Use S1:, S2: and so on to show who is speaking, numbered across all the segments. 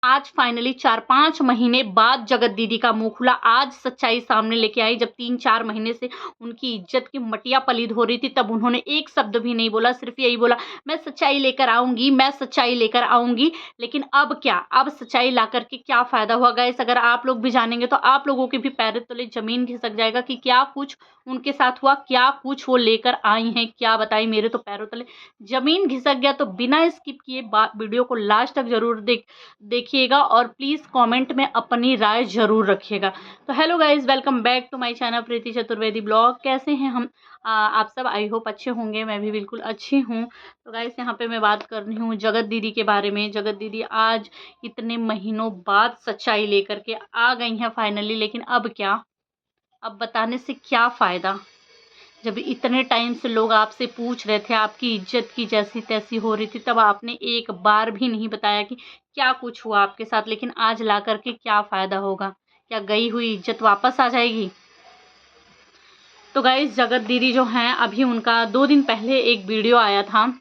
S1: आज फाइनली 4-5 महीने बाद जगत दीदी का मुँह खुला। आज सच्चाई सामने लेके आई। जब 3-4 महीने से उनकी इज़्ज़त की मटिया पलीद हो रही थी, तब उन्होंने एक शब्द भी नहीं बोला, सिर्फ़ यही बोला, मैं सच्चाई लेकर आऊँगी, मैं सच्चाई लेकर आऊँगी। लेकिन अब क्या? अब सच्चाई ला कर के क्या फ़ायदा हुआ गाइस? अगर आप लोग भी जानेंगे तो आप लोगों के भी पैरों तले ज़मीन खिसक जाएगा कि क्या कुछ उनके साथ हुआ, क्या कुछ वो लेकर आई हैं, क्या बताएँ? मेरे तो पैरों तले ज़मीन खिसक गया। तो बिना स्किप किए वीडियो को लास्ट तक ज़रूर देखिएगा और प्लीज़ कमेंट में अपनी राय ज़रूर रखिएगा। तो hello guys, welcome back to my channel Preeti Chaturvedi blog. कैसे हैं हम आप सब? आई होप अच्छे होंगे। मैं भी बिल्कुल अच्छी हूँ। तो गाइज़, यहाँ पे मैं बात कर रही हूँ जगत दीदी के बारे में। जगत दीदी आज इतने महीनों बाद सच्चाई लेकर के आ गई हैं फाइनली। लेकिन अब क्या? अब बताने से क्या फ़ायदा? जब इतने टाइम से लोग आपसे पूछ रहे थे, आपकी इज्जत की जैसी तैसी हो रही थी, तब आपने एक बार भी नहीं बताया कि क्या कुछ हुआ आपके साथ। लेकिन आज ला कर के क्या फ़ायदा होगा? क्या गई हुई इज्जत वापस आ जाएगी? तो गाइस, जगत दीदी जो हैं, अभी उनका 2 दिन पहले एक वीडियो आया था,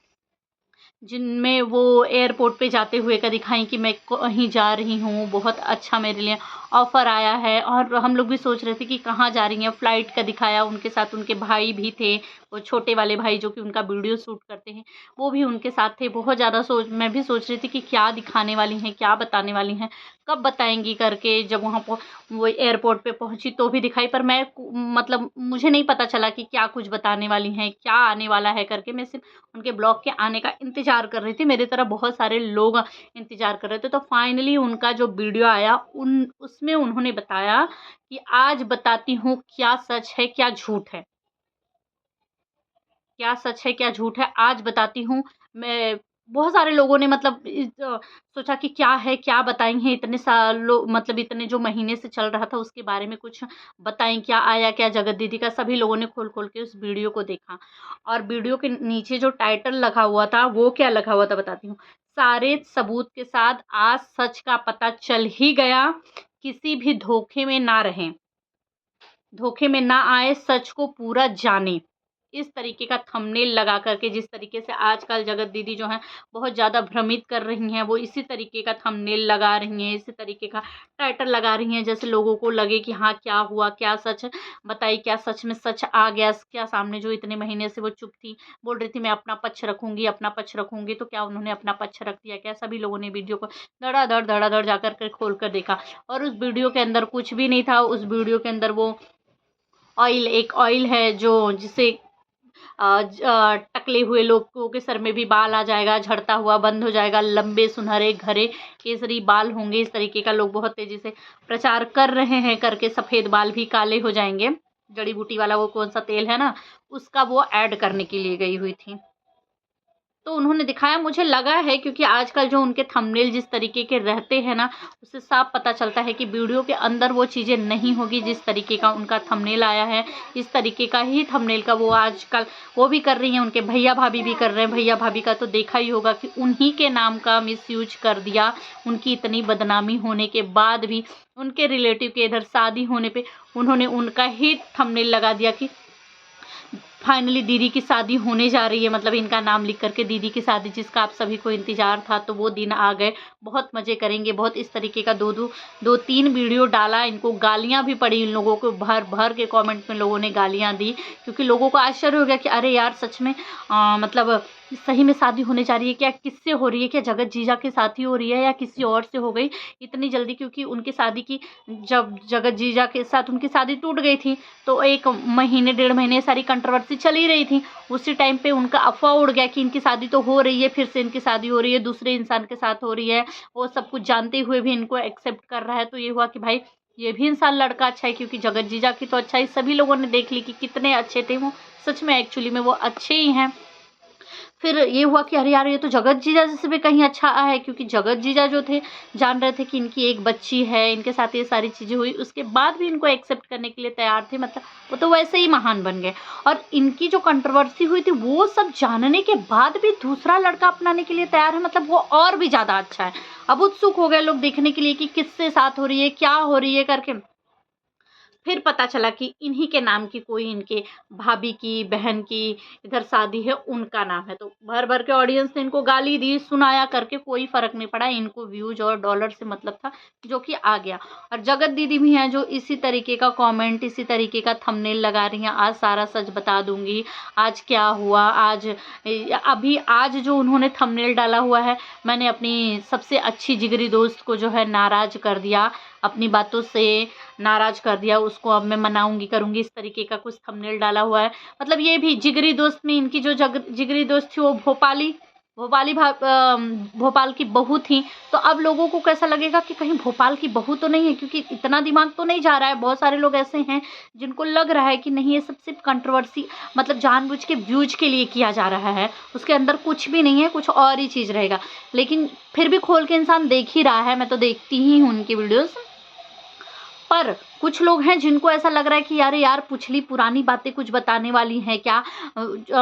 S1: जिनमें वो एयरपोर्ट पे जाते हुए का दिखाई कि मैं कहीं जा रही हूँ, बहुत अच्छा मेरे लिए ऑफ़र आया है। और हम लोग भी सोच रहे थे कि कहाँ जा रही हैं, फ़्लाइट का दिखाया। उनके साथ उनके भाई भी थे, वो छोटे वाले भाई जो कि उनका वीडियो शूट करते हैं, वो भी उनके साथ थे। बहुत ज़्यादा मैं भी सोच रही थी कि क्या दिखाने वाली हैं, क्या बताने वाली हैं, कब बताएँगी करके। जब वहाँ वो एयरपोर्ट पे पहुँची तो भी दिखाई, पर मैं मतलब मुझे नहीं पता चला कि क्या कुछ बताने वाली हैं, क्या आने वाला है करके। मैं सिर्फ़ उनके ब्लॉग के आने का इंतज़ार कर रही थी। मेरी तरह बहुत सारे लोग इंतज़ार कर रहे थे। तो फाइनली उनका जो वीडियो आया, उसमें उन्होंने बताया कि आज बताती हूँ क्या सच है, क्या झूठ है। क्या सच है, क्या झूठ है, आज बताती हूँ मैं। बहुत सारे लोगों ने मतलब सोचा कि क्या है, क्या बताएँगे, इतने सालों मतलब इतने जो महीने से चल रहा था उसके बारे में कुछ बताएँ, क्या आया क्या जगत दीदी का। सभी लोगों ने खोल-खोल के उस वीडियो को देखा और वीडियो के नीचे जो टाइटल लगा हुआ था, वो क्या लगा हुआ था बताती हूँ। सारे सबूत के साथ आज सच का पता चल ही गया, किसी भी धोखे में ना रहें, धोखे में ना आए, सच को पूरा जानें। इस तरीके का थंबनेल लगा कर के, जिस तरीके से आजकल जगत दीदी जो हैं बहुत ज़्यादा भ्रमित कर रही हैं, वो इसी तरीके का थंबनेल लगा रही हैं, इसी तरीके का टाइटल लगा रही हैं, जैसे लोगों को लगे कि हाँ, क्या हुआ, क्या सच बताई, क्या सच में सच आ गया, क्या सामने जो इतने महीने से वो चुप थी, बोल रही थी मैं अपना पक्ष रखूँगी, अपना पक्ष रखूँगी, तो क्या उन्होंने अपना पक्ष रख दिया क्या? सभी लोगों ने वीडियो को धड़ाधड़ जाकर के खोल कर देखा और उस वीडियो के अंदर कुछ भी नहीं था। उस वीडियो के अंदर वो एक ऑयल है जो जिसे टकले हुए लोगों के सर में भी बाल आ जाएगा, झड़ता हुआ बंद हो जाएगा, लंबे सुनहरे घरे केसरी बाल होंगे, इस तरीके का लोग बहुत तेज़ी से प्रचार कर रहे हैं करके। सफ़ेद बाल भी काले हो जाएँगे, जड़ी बूटी वाला वो कौन-सा तेल है ना, उसका वो ऐड करने के लिए गई हुई थी। तो उन्होंने दिखाया, मुझे लगा है क्योंकि आजकल जो उनके थंबनेल जिस तरीके के रहते हैं ना, उससे साफ पता चलता है कि वीडियो के अंदर वो चीज़ें नहीं होगी। जिस तरीके का उनका थंबनेल आया है, इस तरीके का ही थंबनेल का वो आजकल वो भी कर रही हैं, उनके भैया-भाभी भी कर रहे हैं। भैया-भाभी का तो देखा ही होगा कि उन्हीं के नाम का मिसयूज़ कर दिया। उनकी इतनी बदनामी होने के बाद भी उनके रिलेटिव के इधर शादी होने पे उन्होंने उनका ही थंबनेल लगा दिया कि फाइनली दीदी की शादी होने जा रही है, मतलब इनका नाम लिख करके दीदी की शादी जिसका आप सभी को इंतज़ार था, तो वो दिन आ गए। बहुत मज़े करेंगे, बहुत इस तरीके का 2-3 वीडियो डाला। इनको गालियाँ भी पड़ी, इन लोगों को भर-भर के कमेंट में लोगों ने गालियाँ दी, क्योंकि लोगों को आश्चर्य हो गया कि अरे यार, सच में मतलब सही में शादी होने जा रही है क्या? किससे हो रही है? क्या जगत जीजा के साथ ही हो रही है या किसी और से हो गई इतनी जल्दी? क्योंकि उनकी शादी की जब जगत जीजा के साथ उनकी शादी टूट गई थी, तो 1 महीने 1.5 महीने सारी कंट्रोवर्सी चल ही रही थी। उसी टाइम पे उनका अफ़वाह उड़ गया कि इनकी शादी तो हो रही है, फिर से इनकी शादी हो रही है, दूसरे इंसान के साथ हो रही है। वो सब कुछ जानते हुए भी इनको एक्सेप्ट कर रहा है। तो ये हुआ कि भाई, ये भी इंसान लड़का अच्छा है, क्योंकि जगत जीजा की तो अच्छाई सभी लोगों ने देख ली कि कितने अच्छे थे वो। सच में एक्चुअली में वो अच्छे ही हैं। फिर ये हुआ कि अरे यार, ये तो जगत जीजा से भी कहीं अच्छा है, क्योंकि जगत जीजा जो थे जान रहे थे कि इनकी एक बच्ची है, इनके साथ ये सारी चीज़ें हुई, उसके बाद भी इनको एक्सेप्ट करने के लिए तैयार थे। मतलब वो तो वैसे ही महान बन गए। और इनकी जो कंट्रोवर्सी हुई थी, वो सब जानने के बाद भी दूसरा लड़का अपनाने के लिए तैयार है, मतलब वो और भी ज़्यादा अच्छा है। अब उत्सुक हो गए लोग देखने के लिए कि किससे साथ हो रही है, क्या हो रही है करके। फिर पता चला कि इन्हीं के नाम की कोई इनके भाभी की बहन की इधर शादी है, उनका नाम है। तो भर भर के ऑडियंस ने इनको गाली दी, सुनाया करके कोई फर्क नहीं पड़ा, इनको व्यूज और डॉलर से मतलब था, जो कि आ गया। और जगत दीदी भी हैं जो इसी तरीके का कमेंट, इसी तरीके का थंबनेल लगा रही हैं, आज सारा सच बता दूंगी, आज क्या हुआ, आज अभी आज जो उन्होंने थंबनेल डाला हुआ है, मैंने अपनी सबसे अच्छी जिगरी दोस्त को जो है नाराज कर दिया, अपनी बातों से नाराज कर दिया, उसको अब मैं मनाऊंगी करूंगी, इस तरीके का कुछ थंबनेल डाला हुआ है। मतलब ये भी जिगरी दोस्त में इनकी जो जिगरी दोस्त थी वो भोपाल की बहू थी। तो अब लोगों को कैसा लगेगा कि कहीं भोपाल की बहू तो नहीं है, क्योंकि इतना दिमाग तो नहीं जा रहा है। बहुत सारे लोग ऐसे हैं जिनको लग रहा है कि नहीं, ये सब सिर्फ कंट्रोवर्सी, मतलब जानबूझ के व्यूज के लिए किया जा रहा है, उसके अंदर कुछ भी नहीं है, कुछ और ही चीज़ रहेगा। लेकिन फिर भी खोल के इंसान देख ही रहा है, मैं तो देखती ही हूँ उनकी वीडियोस। पर कुछ लोग हैं जिनको ऐसा लग रहा है कि यार पिछली पुरानी बातें कुछ बताने वाली हैं क्या,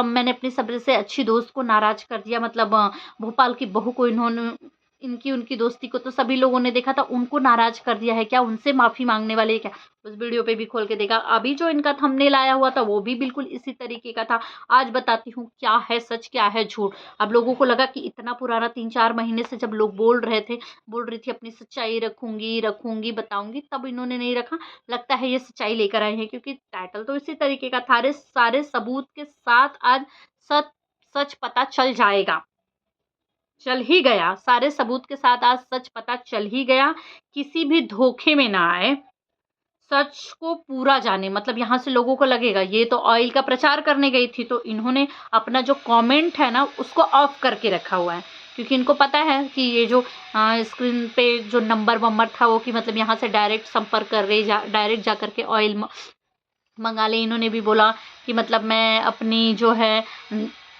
S1: मैंने अपनी सबसे अच्छी दोस्त को नाराज कर दिया, मतलब भोपाल की बहू को इन्होंने, इनकी उनकी दोस्ती को तो सभी लोगों ने देखा था, उनको नाराज कर दिया है क्या, उनसे माफी मांगने वाले हैं क्या। उस वीडियो पे भी खोल के देखा। अभी जो इनका थंबनेल आया हुआ था वो भी बिल्कुल इसी तरीके का था। आज बताती हूँ क्या है सच, क्या है झूठ। अब लोगों को लगा कि इतना पुराना 3-4 महीने से जब लोग बोल रही थी अपनी सच्चाई रखूंगी रखूंगी बताऊंगी, तब इन्होंने नहीं रखा। लगता है ये सच्चाई लेकर आए हैं, क्योंकि टाइटल तो इसी तरीके का था, सारे सबूत के साथ आज सच सच पता चल जाएगा। चल ही गया, सारे सबूत के साथ आज सच पता चल ही गया। किसी भी धोखे में ना आए, सच को पूरा जाने। मतलब यहाँ से लोगों को लगेगा ये तो ऑयल का प्रचार करने गई थी, तो इन्होंने अपना जो कमेंट है ना उसको ऑफ करके रखा हुआ है, क्योंकि इनको पता है कि ये जो स्क्रीन पे जो नंबर था वो, कि मतलब यहाँ से डायरेक्ट संपर्क कर रहे, डायरेक्ट जा करके ऑयल मंगा ले। इन्होंने भी बोला कि मतलब मैं अपनी जो है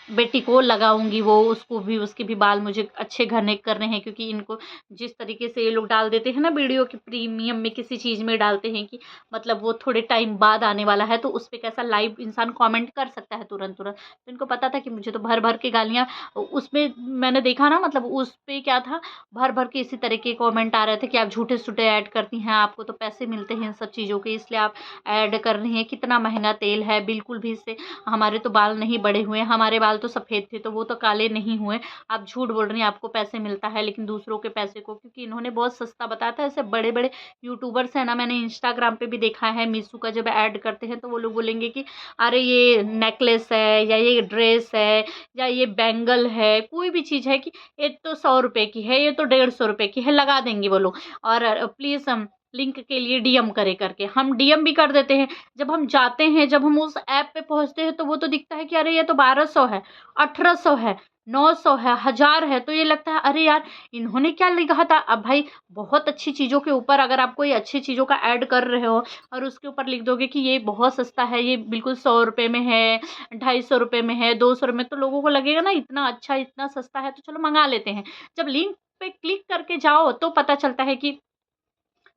S1: बेटी को लगाऊंगी, वो उसको भी, उसके भी बाल मुझे अच्छे घने करने हैं, क्योंकि इनको जिस तरीके से ये लोग डाल देते हैं ना वीडियो की प्रीमियम में, किसी चीज़ में डालते हैं कि मतलब वो थोड़े टाइम बाद आने वाला है, तो उस पर कैसा लाइव इंसान कमेंट कर सकता है तुरंत तुरंत। तो इनको पता था कि मुझे तो भर भर के गालियाँ, उसमें मैंने देखा ना, मतलब उस पर क्या था, भर भर के इसी तरह के कॉमेंट आ रहे थे कि आप झूठे सूठे ऐड करती हैं, आपको तो पैसे मिलते हैं इन सब चीज़ों के, इसलिए आप ऐड कर रही हैं, कितना महंगा तेल है, बिल्कुल भी इससे हमारे तो बाल नहीं बड़े हुए, हमारे बाल तो सफ़ेद थे तो वो तो काले नहीं हुए, आप झूठ बोल रही हैं, आपको पैसे मिलता है, लेकिन दूसरों के पैसे को, क्योंकि इन्होंने बहुत सस्ता बताया था। ऐसे बड़े बड़े यूट्यूबर्स हैं ना, मैंने इंस्टाग्राम पे भी देखा है, मीशो का जब ऐड करते हैं तो वो लोग बोलेंगे कि अरे ये नेकलेस है, या ये ड्रेस है, या ये बैंगल है, कोई भी चीज़ है कि ये तो 100 रुपये की है, ये तो 150 रुपये की है, लगा देंगे वो लोग। और प्लीज़ लिंक के लिए डीएम करे करके, हम डीएम भी कर देते हैं। जब हम जाते हैं, जब हम उस ऐप पे पहुंचते हैं, तो वो तो दिखता है कि अरे ये तो 1200 है, 1800 है, 900 है, 1000 है, तो ये लगता है अरे यार इन्होंने क्या लिखा था। अब भाई बहुत अच्छी चीज़ों के ऊपर अगर आप कोई अच्छी चीज़ों का ऐड कर रहे हो और उसके ऊपर लिख दोगे कि ये बहुत सस्ता है, ये बिल्कुल 100 रुपये में है, 250 रुपये में है, 200 में, तो लोगों को लगेगा ना इतना अच्छा इतना सस्ता है तो चलो मंगा लेते हैं। जब लिंक पे क्लिक करके जाओ तो पता चलता है कि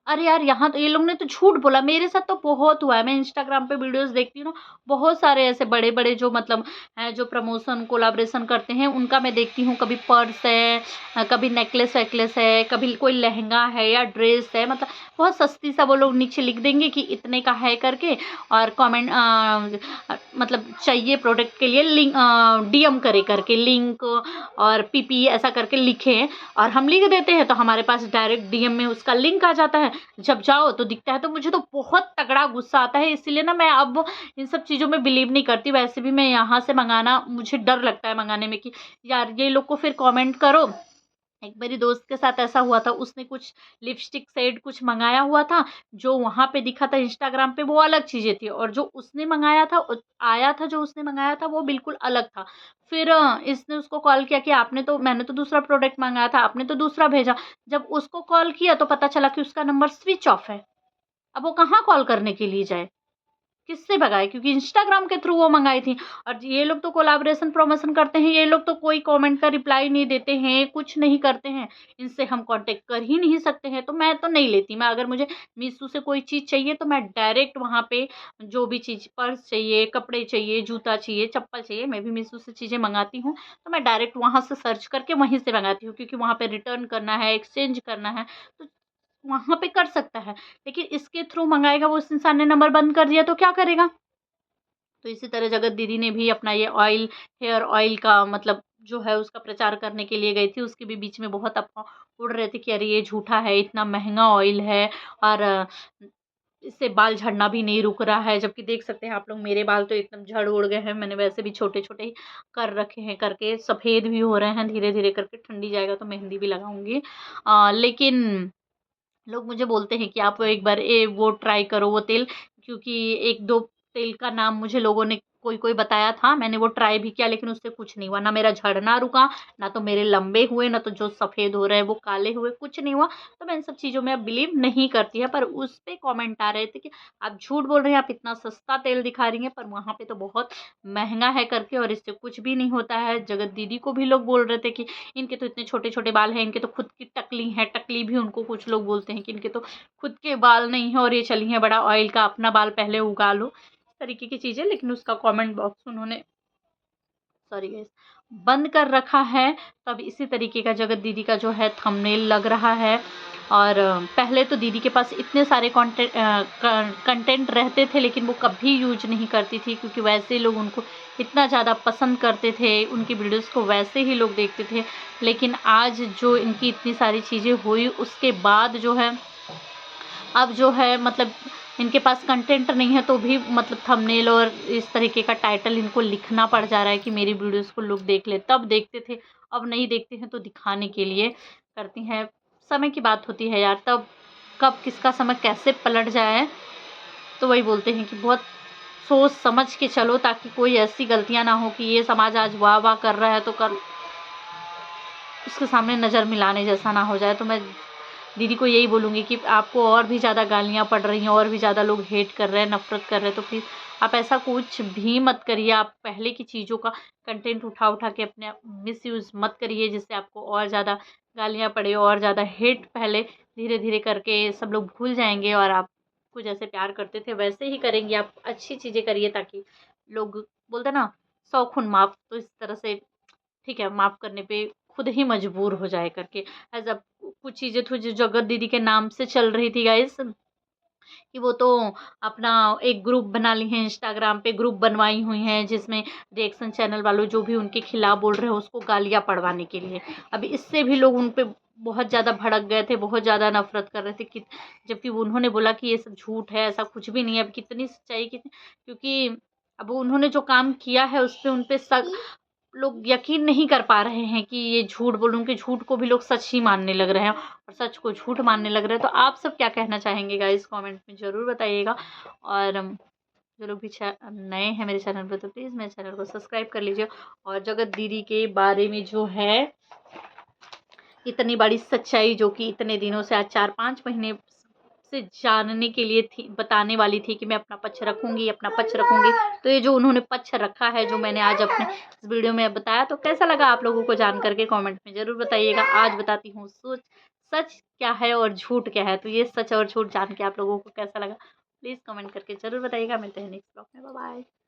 S1: अरे यार यहाँ तो ये लोग ने तो झूठ बोला। मेरे साथ तो बहुत हुआ है, मैं इंस्टाग्राम पे वीडियोस देखती हूँ ना, बहुत सारे ऐसे बड़े बड़े जो मतलब हैं, जो प्रमोशन कोलाब्रेशन करते हैं, उनका मैं देखती हूँ। कभी पर्स है, कभी नेकलेस वेकलेस है, कभी कोई लहंगा है या ड्रेस है, मतलब बहुत सस्ती सा वो लोग नीचे लिख देंगे कि इतने का है करके, और कमेंट मतलब चाहिए प्रोडक्ट के लिए लिंक डीएम करे करके लिंक और पीपी ऐसा करके लिखे, और हम लिख देते हैं तो हमारे पास डायरेक्ट डीएम में उसका लिंक आ जाता है। जब जाओ तो दिखता है, तो मुझे तो बहुत तगड़ा गुस्सा आता है। इसीलिए ना मैं अब इन सब चीज़ों में बिलीव नहीं करती। वैसे भी मैं यहाँ से मंगाना, मुझे डर लगता है मंगाने में कि यार ये लोग को फिर कमेंट करो। एक मेरी दोस्त के साथ ऐसा हुआ था, उसने कुछ लिपस्टिक शेड कुछ मंगाया हुआ था, जो वहाँ पे दिखा था इंस्टाग्राम पे वो अलग चीज़ें थी, और जो उसने मंगाया था आया था, जो उसने मंगाया था वो बिल्कुल अलग था। फिर इसने उसको कॉल किया कि मैंने तो दूसरा प्रोडक्ट मंगाया था, आपने तो दूसरा भेजा। जब उसको कॉल किया तो पता चला कि उसका नंबर स्विच ऑफ है। अब वो कहाँ कॉल करने के लिए जाए, किससे भगाए, क्योंकि इंस्टाग्राम के थ्रू वो मंगाई थी। और ये लोग तो कोलैबोरेशन प्रमोशन करते हैं, ये लोग तो कोई कमेंट का रिप्लाई नहीं देते हैं, कुछ नहीं करते हैं, इनसे हम कांटेक्ट कर ही नहीं सकते हैं। तो मैं तो नहीं लेती। मैं अगर मुझे मीशो से कोई चीज़ चाहिए तो मैं डायरेक्ट वहाँ पे जो भी चीज़, पर्स चाहिए, कपड़े चाहिए, जूता चाहिए, चप्पल चाहिए, मैं भी मीशो से चीज़ें मंगाती हूँ, तो मैं डायरेक्ट वहाँ से सर्च करके वहीं से मंगाती हूँ, क्योंकि वहाँ पे रिटर्न करना है, एक्सचेंज करना है, तो वहाँ पे कर सकता है, लेकिन इसके थ्रू मंगाएगा, वो उस इंसान ने नंबर बंद कर दिया तो क्या करेगा? तो इसी तरह जगत दीदी ने भी अपना ये ऑयल, हेयर ऑयल का मतलब जो है उसका प्रचार करने के लिए गई थी। उसके भी बीच में बहुत अफ़वाह उड़ रहे थे कि अरे ये झूठा है, इतना महँगा ऑयल है और इससे बाल झड़ना भी नहीं रुक रहा है। जबकि देख सकते हैं आप लोग, मेरे बाल तो एकदम झड़ उड़ गए हैं। मैंने वैसे भी छोटे-छोटे ही कर रखे हैं, करके सफ़ेद भी हो रहे हैं धीरे-धीरे करके। ठंडी जाएगा तो मेहंदी भी लगाऊँगी। लेकिन लोग मुझे बोलते हैं कि आप एक बार वो ट्राई करो, वो तेल, क्योंकि 1-2 तेल का नाम मुझे लोगों ने कोई-कोई बताया था। मैंने वो ट्राई भी किया, लेकिन उससे कुछ नहीं हुआ। ना मेरा झड़ना रुका, ना तो मेरे लंबे हुए, ना तो जो सफ़ेद हो रहे हैं वो काले हुए, कुछ नहीं हुआ। तो मैं इन सब चीज़ों में अब बिलीव नहीं करती है। पर उस पे कमेंट आ रहे थे कि आप झूठ बोल रही हैं, आप इतना सस्ता तेल दिखा रही हैं, पर वहाँ पे तो बहुत महँगा है करके, और इससे कुछ भी नहीं होता है। जगत दीदी को भी लोग बोल रहे थे कि इनके तो इतने छोटे-छोटे बाल हैं, इनके तो खुद की टकली हैं, टकली भी उनको कुछ लोग बोलते हैं कि इनके तो खुद के बाल नहीं हैं और ये चली हैं बड़ा ऑयल का, अपना बाल पहले उगा लो, इस तरीके की चीज़ें। लेकिन उसका कमेंट बॉक्स उन्होंने, सॉरी गाइस, बंद कर रखा है। तो अब इसी तरीके का जगत दीदी का जो है थंबनेल लग रहा है। और पहले तो दीदी के पास इतने सारे कंटेंट रहते थे, लेकिन वो कभी यूज नहीं करती थी, क्योंकि वैसे लोग उनको इतना ज़्यादा पसंद करते थे, उनकी वीडियोस को वैसे ही लोग देखते थे। लेकिन आज जो इनकी इतनी सारी चीज़ें हुई उसके बाद जो है, अब जो है मतलब इनके पास कंटेंट नहीं है, तो भी मतलब थंबनेल और इस तरीके का टाइटल इनको लिखना पड़ जा रहा है कि मेरी वीडियोस को लोग देख ले। तब देखते थे, अब नहीं देखते हैं, तो दिखाने के लिए करती हैं। समय की बात होती है यार, तब कब किसका समय कैसे पलट जाए। तो वही बोलते हैं कि बहुत सोच समझ के चलो, ताकि कोई ऐसी गलतियाँ ना हो कि ये समाज आज वाह-वाह कर रहा है तो कल उसके सामने नज़र मिलाने जैसा ना हो जाए। तो मैं दीदी को यही बोलूँगी कि आपको और भी ज़्यादा गालियाँ पड़ रही हैं, और भी ज़्यादा लोग हेट कर रहे हैं, नफ़रत कर रहे हैं, तो प्लीज़ आप ऐसा कुछ भी मत करिए। आप पहले की चीज़ों का कंटेंट उठा के अपने मिसयूज़ मत करिए, जिससे आपको और ज़्यादा गालियाँ पड़े, और ज़्यादा हेट फैले। धीरे-धीरे करके सब लोग भूल जाएँगे, और आपको जैसे प्यार करते थे वैसे ही करेंगे। आप अच्छी चीज़ें करिए, ताकि लोग बोलते हैं ना, सौ खून माफ़, तो इस तरह से ठीक है, माफ़ करने पे खुद ही मजबूर हो जाए करके। ऐसा कुछ चीज़ें थी जो जगत दीदी के नाम से चल रही थी गाइस, कि वो तो अपना एक ग्रुप बना ली हैं, इंस्टाग्राम पे ग्रुप बनवाई हुई हैं, जिसमें रिएक्शन चैनल वालों जो भी उनके खिलाफ बोल रहे हैं उसको गालियाँ पड़वाने के लिए। अब इससे भी लोग उन पे बहुत ज़्यादा भड़क गए थे, बहुत ज़्यादा नफ़रत कर रहे थे कि जबकि उन्होंने बोला कि ये सब झूठ है, ऐसा कुछ भी नहीं है। अब कितनी सच्चाई कितनी, क्योंकि अब उन्होंने जो काम किया है उस पे उन पे शक, लोग यकीन नहीं कर पा रहे हैं कि ये झूठ बोल, उनके झूठ को भी लोग सच ही मानने लग रहे हैं, और सच को झूठ मानने लग रहे हैं। तो आप सब क्या कहना चाहेंगे गाइस, कमेंट में ज़रूर बताइएगा। और जो लोग भी नए हैं मेरे चैनल पे, तो प्लीज़ मेरे चैनल को सब्सक्राइब कर लीजिए। और जगत दीदी के बारे में जो है इतनी बड़ी सच्चाई, जो कि इतने दिनों से, आज 4-5 महीने से जानने के लिए थी, बताने वाली थी कि मैं अपना पक्ष रखूँगी, अपना पक्ष रखूँगी। तो ये जो उन्होंने पक्ष रखा है, जो मैंने आज अपने इस वीडियो में बताया, तो कैसा लगा आप लोगों को जान कर के कमेंट में ज़रूर बताइएगा। आज बताती हूँ सच क्या है और झूठ क्या है। तो ये सच और झूठ जान के आप लोगों को कैसा लगा, प्लीज़ कमेंट करके ज़रूर बताइएगा। मिलते हैं नेक्स्ट ब्लॉग में। Bye bye.